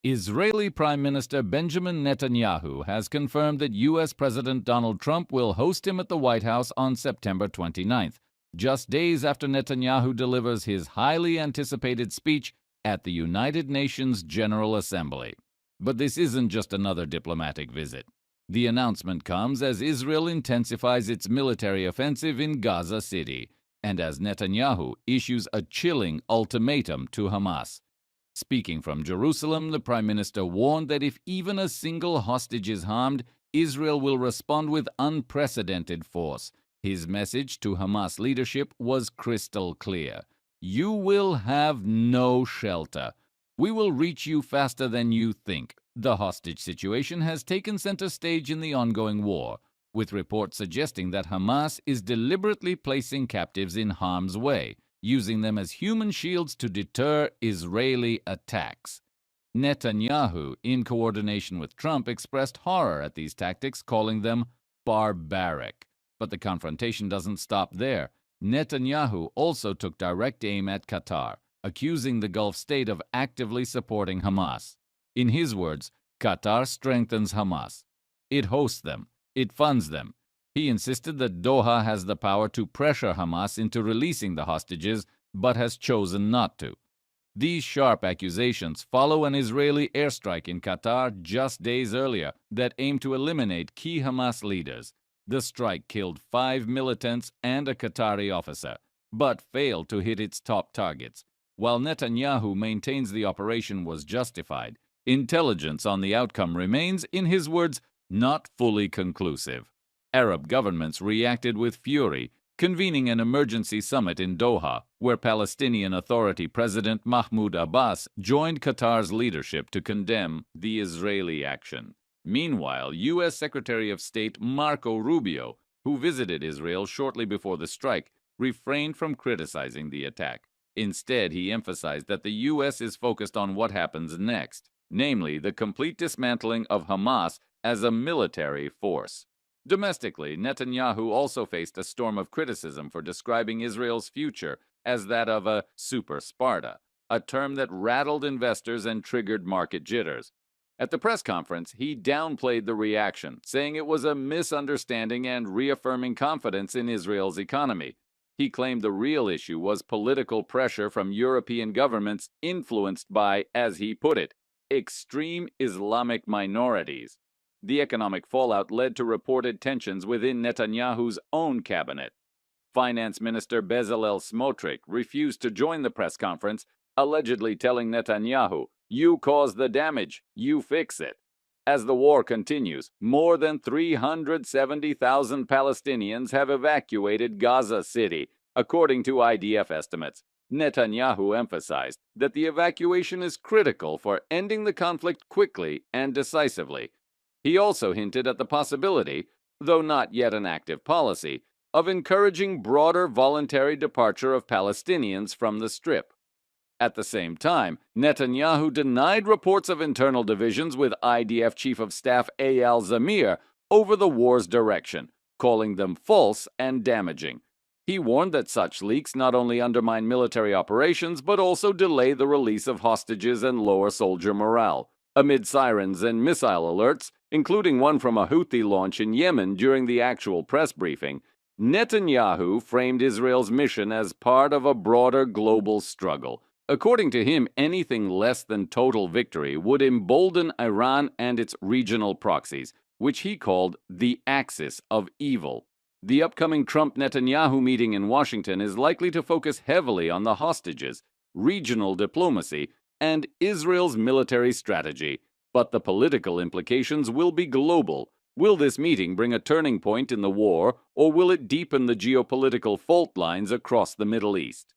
Israeli Prime Minister Benjamin Netanyahu has confirmed that U.S. President Donald Trump will host him at the White House on September 29th, just days after Netanyahu delivers his highly anticipated speech at the United Nations General Assembly. But this isn't just another diplomatic visit. The announcement comes as Israel intensifies its military offensive in Gaza City, and as Netanyahu issues a chilling ultimatum to Hamas. Speaking from Jerusalem, the Prime Minister warned that if even a single hostage is harmed, Israel will respond with unprecedented force. His message to Hamas leadership was crystal clear. You will have no shelter. We will reach you faster than you think. The hostage situation has taken center stage in the ongoing war, with reports suggesting that Hamas is deliberately placing captives in harm's way, using them as human shields to deter Israeli attacks. Netanyahu, in coordination with Trump, expressed horror at these tactics, calling them barbaric. But the confrontation doesn't stop there. Netanyahu also took direct aim at Qatar, accusing the Gulf state of actively supporting Hamas. In his words, Qatar strengthens Hamas. It hosts them. It funds them. He insisted that Doha has the power to pressure Hamas into releasing the hostages, but has chosen not to. These sharp accusations follow an Israeli airstrike in Qatar just days earlier that aimed to eliminate key Hamas leaders. The strike killed 5 militants and a Qatari officer, but failed to hit its top targets. While Netanyahu maintains the operation was justified, intelligence on the outcome remains, in his words, not fully conclusive. Arab governments reacted with fury, convening an emergency summit in Doha, where Palestinian Authority President Mahmoud Abbas joined Qatar's leadership to condemn the Israeli action. Meanwhile, U.S. Secretary of State Marco Rubio, who visited Israel shortly before the strike, refrained from criticizing the attack. Instead, he emphasized that the U.S. is focused on what happens next, namely the complete dismantling of Hamas as a military force. Domestically, Netanyahu also faced a storm of criticism for describing Israel's future as that of a super Sparta, a term that rattled investors and triggered market jitters. At the press conference, he downplayed the reaction, saying it was a misunderstanding and reaffirming confidence in Israel's economy. He claimed the real issue was political pressure from European governments influenced by, as he put it, extreme Islamic minorities. The economic fallout led to reported tensions within Netanyahu's own cabinet. Finance Minister Bezalel Smotrich refused to join the press conference, allegedly telling Netanyahu, "You caused the damage, you fix it." As the war continues, more than 370,000 Palestinians have evacuated Gaza City, according to IDF estimates. Netanyahu emphasized that the evacuation is critical for ending the conflict quickly and decisively. He also hinted at the possibility, though not yet an active policy, of encouraging broader voluntary departure of Palestinians from the Strip. At the same time, Netanyahu denied reports of internal divisions with IDF Chief of Staff Eyal Zamir over the war's direction, calling them false and damaging. He warned that such leaks not only undermine military operations but also delay the release of hostages and lower soldier morale. Amid sirens and missile alerts, including one from a Houthi launch in Yemen during the actual press briefing, Netanyahu framed Israel's mission as part of a broader global struggle. According to him, anything less than total victory would embolden Iran and its regional proxies, which he called the axis of evil. The upcoming Trump-Netanyahu meeting in Washington is likely to focus heavily on the hostages, regional diplomacy, and Israel's military strategy, but the political implications will be global. Will this meeting bring a turning point in the war, or will it deepen the geopolitical fault lines across the Middle East?